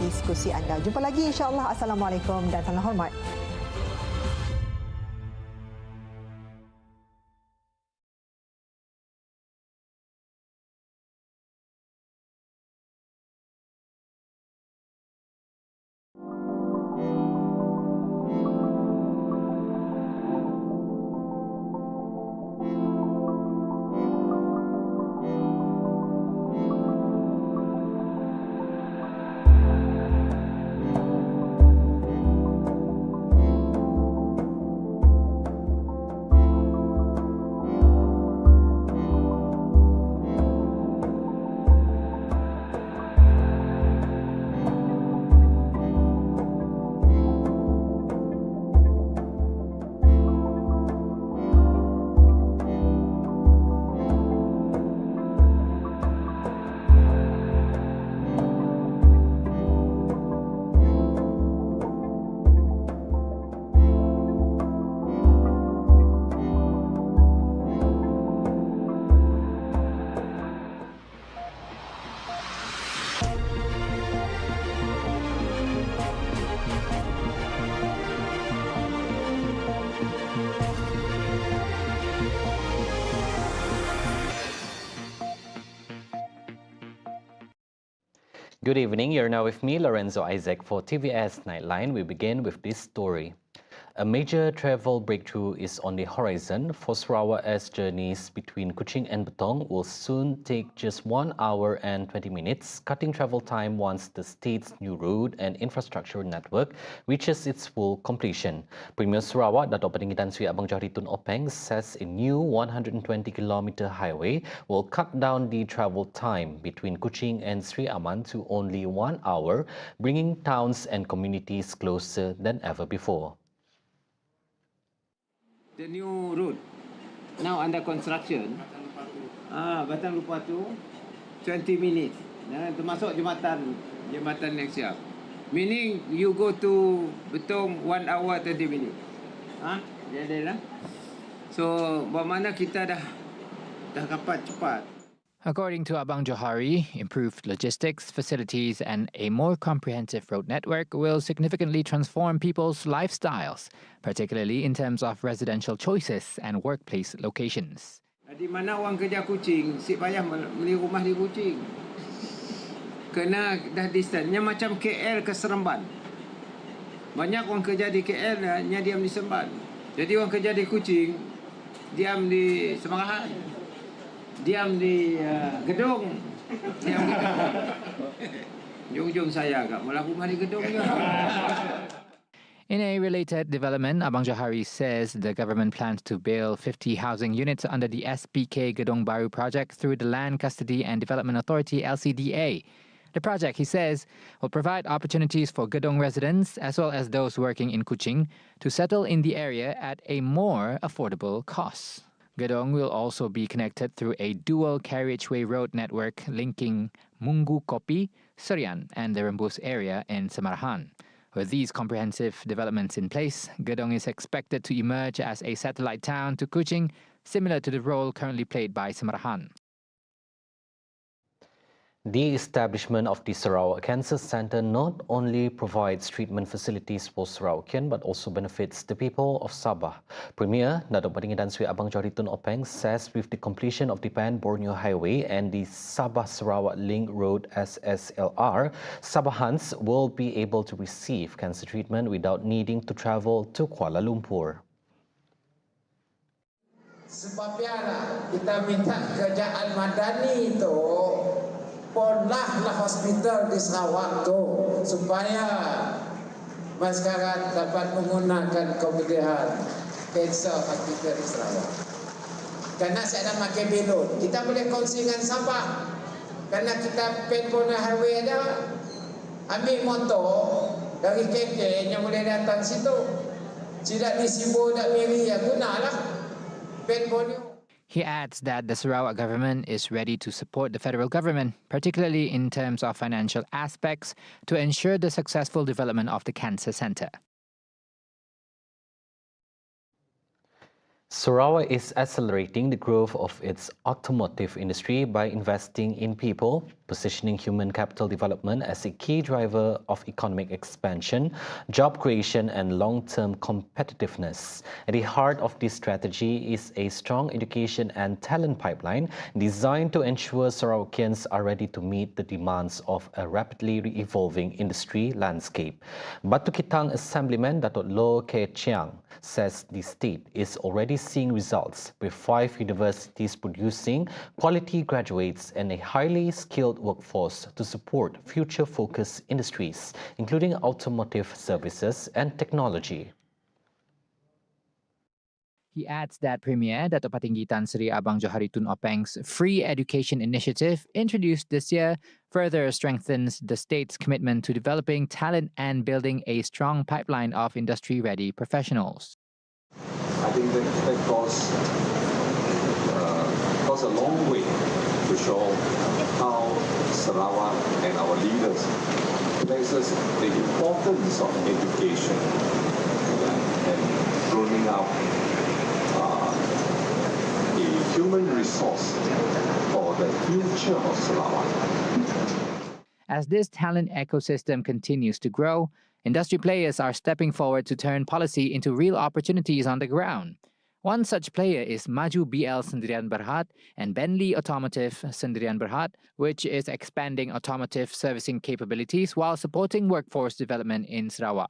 diskusi anda. Jumpa lagi insya-Allah. Assalamualaikum dan salam hormat. Good evening, you're now with me, Lorenzo Isaac, for TVS Nightline. We begin with this story. A major travel breakthrough is on the horizon for Sarawak as journeys between KUCHING and BETONG will soon take just 1 hour and 20 minutes, cutting travel time once the state's new road and infrastructure network reaches its full completion. Premier Sarawak, Datuk Patinggi Tan Sri Abang Johari Tun Openg, says a new 120-kilometre highway will cut down the travel time between KUCHING and Sri Aman to only 1 hour, bringing towns and communities closer than ever before. The new road now under construction. Batang Lupatu 20 minutes. Termasuk jembatan yang siap. Meaning you go to Betong 1 hour 30 minutes. Jadi lah. So bermakna kita dah dapat cepat. According to Abang Johari, improved logistics, facilities and a more comprehensive road network will significantly transform people's lifestyles, particularly in terms of residential choices and workplace locations. Di mana orang kerja Kuching, si payah beli rumah di Kuching. Kena dah distance-nya macam KL ke Seremban. Banyak orang kerja di KL nya diam di Seremban. Jadi orang kerja di Kuching diam di Semarahan. Diam di Gedong. Jom saya kat malah rumah di Gedong je. In a related development, Abang Johari says the government plans to build 50 housing units under the SPK Gedong Baru project through the Land Custody and Development Authority LCDA. The project, he says, will provide opportunities for Gedong residents as well as those working in Kuching to settle in the area at a more affordable cost. Gedong will also be connected through a dual carriageway road network linking Munggu Kopi, Serian and the Rembus area in Samarahan. With these comprehensive developments in place, Gedong is expected to emerge as a satellite town to Kuching, similar to the role currently played by Samarahan. The establishment of the Sarawak Cancer Centre not only provides treatment facilities for Sarawakian but also benefits the people of Sabah. Premier Datuk Patinggi Tan Sri Abang Johari Tun Openg says with the completion of the Pan-Borneo Highway and the Sabah-Sarawak Link Road SSLR, Sabahans will be able to receive cancer treatment without needing to travel to Kuala Lumpur. Sebabnya kita minta kerjaan madani itu ponlah hospital di Sarawak tu supaya masyarakat dapat menggunakan kemudahan kanser hospital di Sarawak. Karena saya dah pakai belon, kita boleh kongsi dengan Sabah. Karena kita Pan-Borneo Highway ada, ambil motor dari KK yang boleh datang situ. Tidak di Sibu, tak Miri, ya gunalah Pan-Borneo. He adds that the Sarawak government is ready to support the federal government, particularly in terms of financial aspects, to ensure the successful development of the cancer centre. Sarawak is accelerating the growth of its automotive industry by investing in people, positioning human capital development as a key driver of economic expansion, job creation and long-term competitiveness. At the heart of this strategy is a strong education and talent pipeline designed to ensure Sarawakians are ready to meet the demands of a rapidly evolving industry landscape. Batu Kitang Assemblyman Datuk Loh Keh Chiang says the state is already seeing results, with 5 universities producing quality graduates and a highly skilled workforce to support future-focused industries, including automotive services and technology. He adds that Premier Datuk Patinggi Tan Sri Abang Johari Tun Openg's Free Education Initiative, introduced this year, further strengthens the state's commitment to developing talent and building a strong pipeline of industry-ready professionals. I think that goes a long way to show how Sarawak and our leaders places the importance of education and growing up a human resource for the future of Sarawak. As this talent ecosystem continues to grow, industry players are stepping forward to turn policy into real opportunities on the ground. One such player is Maju BL Sendirian Berhad and Bentley Automotive Sendirian Berhad, which is expanding automotive servicing capabilities while supporting workforce development in Sarawak.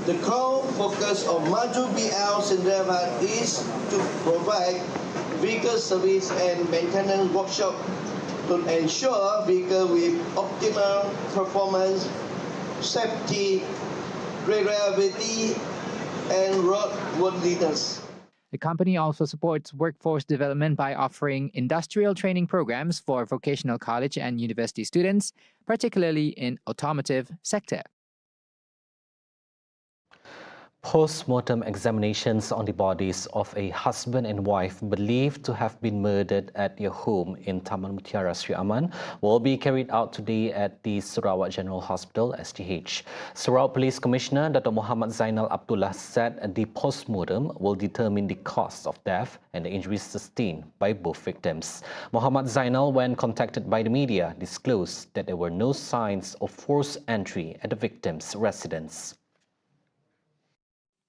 The core focus of Maju BL Sendirian Berhad is to provide vehicle service and maintenance workshop to ensure vehicle with optimal performance, safety, reliability, and roadworthiness. The company also supports workforce development by offering industrial training programs for vocational college and university students, particularly in automotive sector. Post-mortem examinations on the bodies of a husband and wife believed to have been murdered at their home in Taman Mutiara Sri Aman will be carried out today at the Sarawak General Hospital, SGH. Sarawak Police Commissioner Datuk Muhammad Zainal Abdullah said the post-mortem will determine the cause of death and the injuries sustained by both victims. Muhammad Zainal, when contacted by the media, disclosed that there were no signs of forced entry at the victim's residence.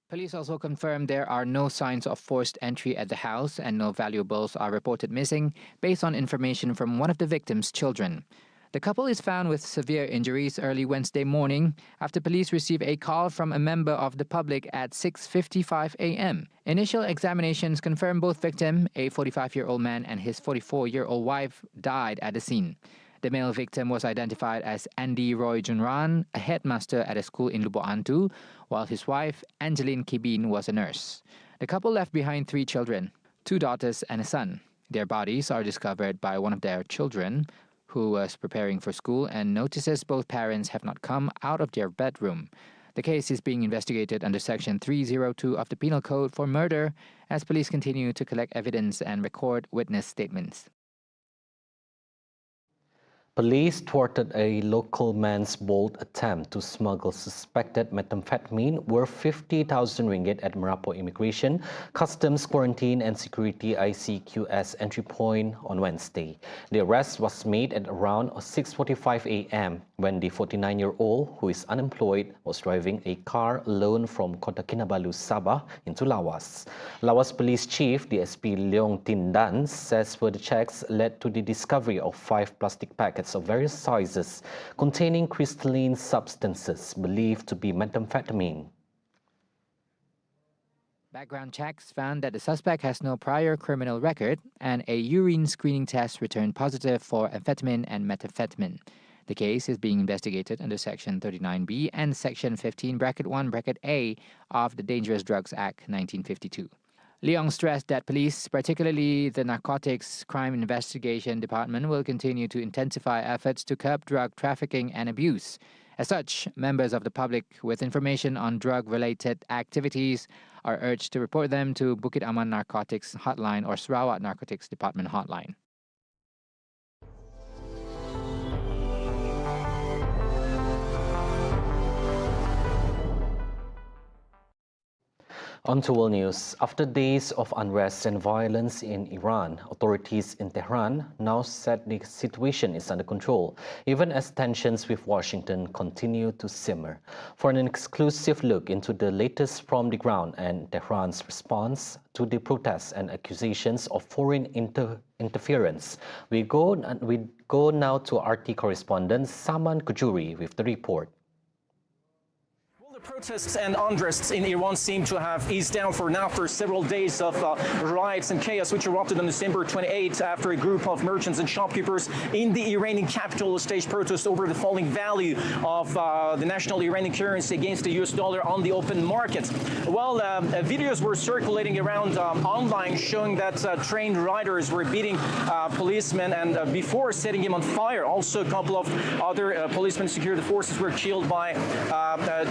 Police also confirmed there are no signs of forced entry at the house and no valuables are reported missing based on information from one of the victim's children. The couple is found with severe injuries early Wednesday morning after police received a call from a member of the public at 6:55 a.m. Initial examinations confirmed both victim, a 45-year-old man, and his 44-year-old wife died at the scene. The male victim was identified as Andy Roy Junran, a headmaster at a school in Lubuk Antu, while his wife, Angeline Kibin, was a nurse. The couple left behind 3 children, 2 daughters and a son. Their bodies are discovered by one of their children, who was preparing for school and notices both parents have not come out of their bedroom. The case is being investigated under Section 302 of the Penal Code for murder as police continue to collect evidence and record witness statements. Police thwarted a local man's bold attempt to smuggle suspected methamphetamine worth 50,000 ringgit at Merapu Immigration, Customs, Quarantine and Security ICQS entry point on Wednesday. The arrest was made at around 6:45 a.m. when the 49-year-old, who is unemployed, was driving a car alone from Kota Kinabalu, Sabah into Lawas. Lawas Police Chief DSP Leong Tindan says further checks led to the discovery of 5 plastic packets of various sizes containing crystalline substances believed to be methamphetamine. Background checks found that the suspect has no prior criminal record and a urine screening test returned positive for amphetamine and methamphetamine. The case is being investigated under Section 39B and Section 15(1)(a) of the Dangerous Drugs Act 1952. Leong stressed that police, particularly the Narcotics Crime Investigation Department, will continue to intensify efforts to curb drug trafficking and abuse. As such, members of the public with information on drug-related activities are urged to report them to Bukit Aman Narcotics Hotline or Sarawak Narcotics Department Hotline. On to world news. After days of unrest and violence in Iran, authorities in Tehran now said the situation is under control, even as tensions with Washington continue to simmer. For an exclusive look into the latest from the ground and Tehran's response to the protests and accusations of foreign interference, we go now to RT correspondent Saman Kujuri with the report. Protests and unrests in Iran seem to have eased down for now after several days of riots and chaos which erupted on December 28 after a group of merchants and shopkeepers in the Iranian capital staged protests over the falling value of the national Iranian currency against the US dollar on the open market. Well, videos were circulating around online showing that trained riders were beating policemen and before setting him on fire. Also, a couple of other policemen security forces were killed by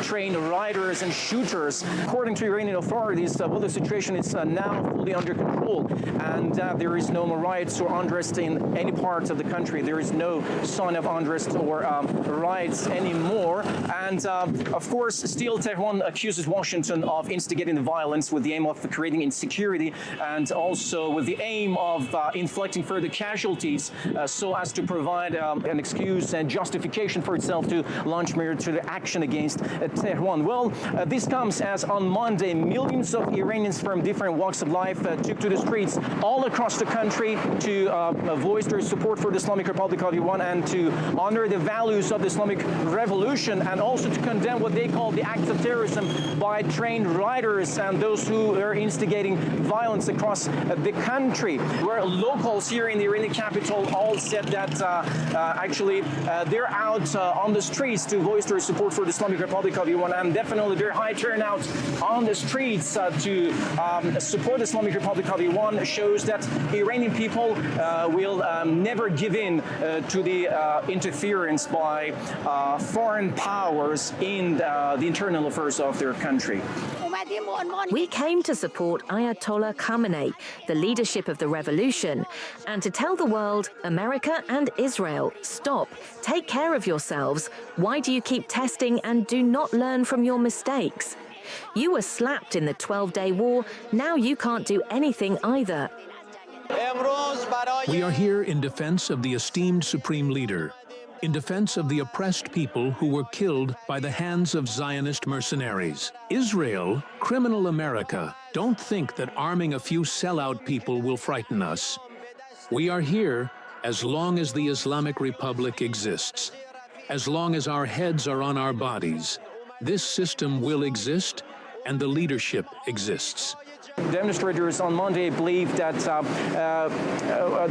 trained riders and shooters. According to Iranian authorities, the situation is now fully under control and there is no more riots or unrest in any parts of the country. There is no sign of unrest or riots anymore. And of course, still Tehran accuses Washington of instigating the violence with the aim of creating insecurity and also with the aim of inflicting further casualties so as to provide an excuse and justification for itself to launch military action against Tehran. Well, this comes as on Monday, millions of Iranians from different walks of life took to the streets all across the country to voice their support for the Islamic Republic of Iran and to honor the values of the Islamic Revolution and also to condemn what they call the acts of terrorism by trained riders and those who are instigating violence across the country. Where locals here in the Iranian capital all said that actually they're out on the streets to voice their support for the Islamic Republic of Iran, and definitely their high turnout on the streets to support the Islamic Republic of Iran shows that Iranian people will never give in to the interference by foreign powers in the internal affairs of their country. We came to support Ayatollah Khamenei, the leadership of the revolution, and to tell the world, America and Israel, stop, take care of yourselves. Why do you keep testing and do not learn from your mistakes? You were slapped in the 12-day war, now you can't do anything either. We are here in defense of the esteemed supreme leader, in defense of the oppressed people who were killed by the hands of Zionist mercenaries. Israel, criminal America, don't think that arming a few sellout people will frighten us. We are here as long as the Islamic Republic exists, as long as our heads are on our bodies. This system will exist, and the leadership exists. Demonstrators on Monday believe that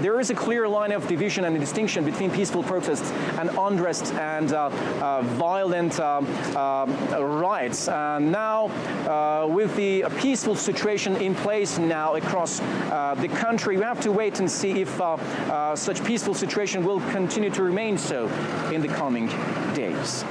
there is a clear line of division and distinction between peaceful protests and unrest and violent riots. Now, with the peaceful situation in place now across the country, we have to wait and see if such peaceful situation will continue to remain so in the coming days.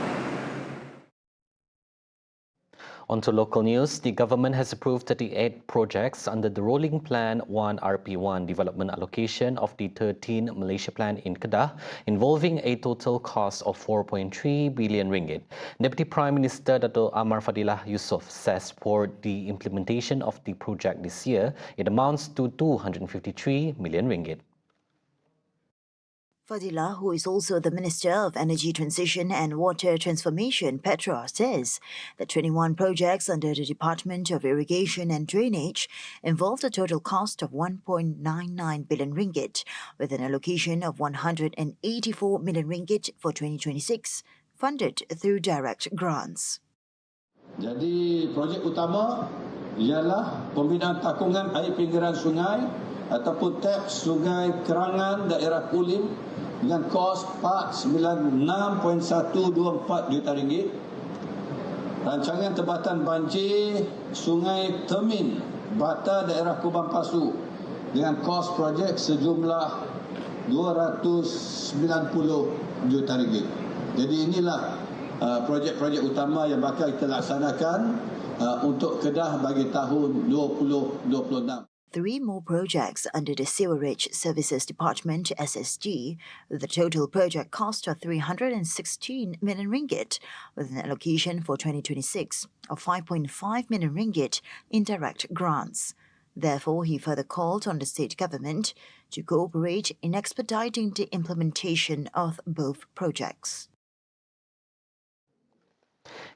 On to local news, the government has approved 38 projects under the Rolling Plan 1 RP1 development allocation of the 13 Malaysia Plan in Kedah, involving a total cost of 4.3 billion ringgit. Deputy Prime Minister Dato' Amar Fadilah Yusof says for the implementation of the project this year, it amounts to 253 million ringgit. Fadilah, who is also the Minister of Energy Transition and Water Transformation, Petra, says that 21 projects under the Department of Irrigation and Drainage involved a total cost of 1.99 billion ringgit, with an allocation of 184 million ringgit for 2026, funded through direct grants. Jadi projek utama ialah pembinaan takungan air pinggiran sungai ataupun tap sungai Kerangan daerah Kulim dengan kos 496.124 juta ringgit. Rancangan tempatan banjir Sungai Termin Bata daerah Kubang Pasu dengan kos projek sejumlah 290 juta ringgit. Jadi inilah projek-projek utama yang bakal kita laksanakan untuk Kedah bagi tahun 2026. 3 more projects under the Sewerage Services Department (SSD), with a total project cost of 316 million ringgit, with an allocation for 2026 of 5.5 million ringgit in direct grants. Therefore, he further called on the state government to cooperate in expediting the implementation of both projects.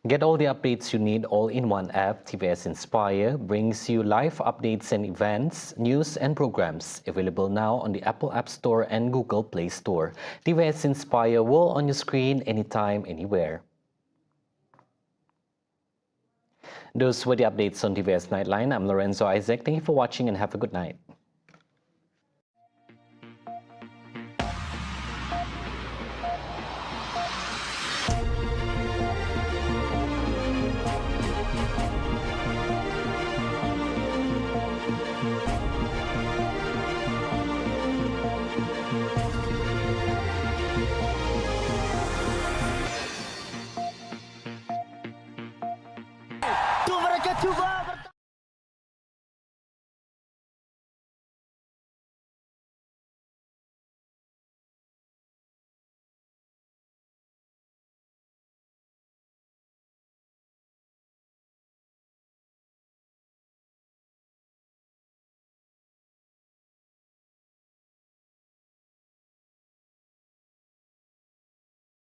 Get all the updates you need all in one app. TVS Inspire brings you live updates and events, news and programs. Available now on the Apple App Store and Google Play Store. TVS Inspire will on your screen anytime, anywhere. Those were the updates on TVS Nightline. I'm Lorenzo Isaac. Thank you for watching and have a good night. Tu mereka cuba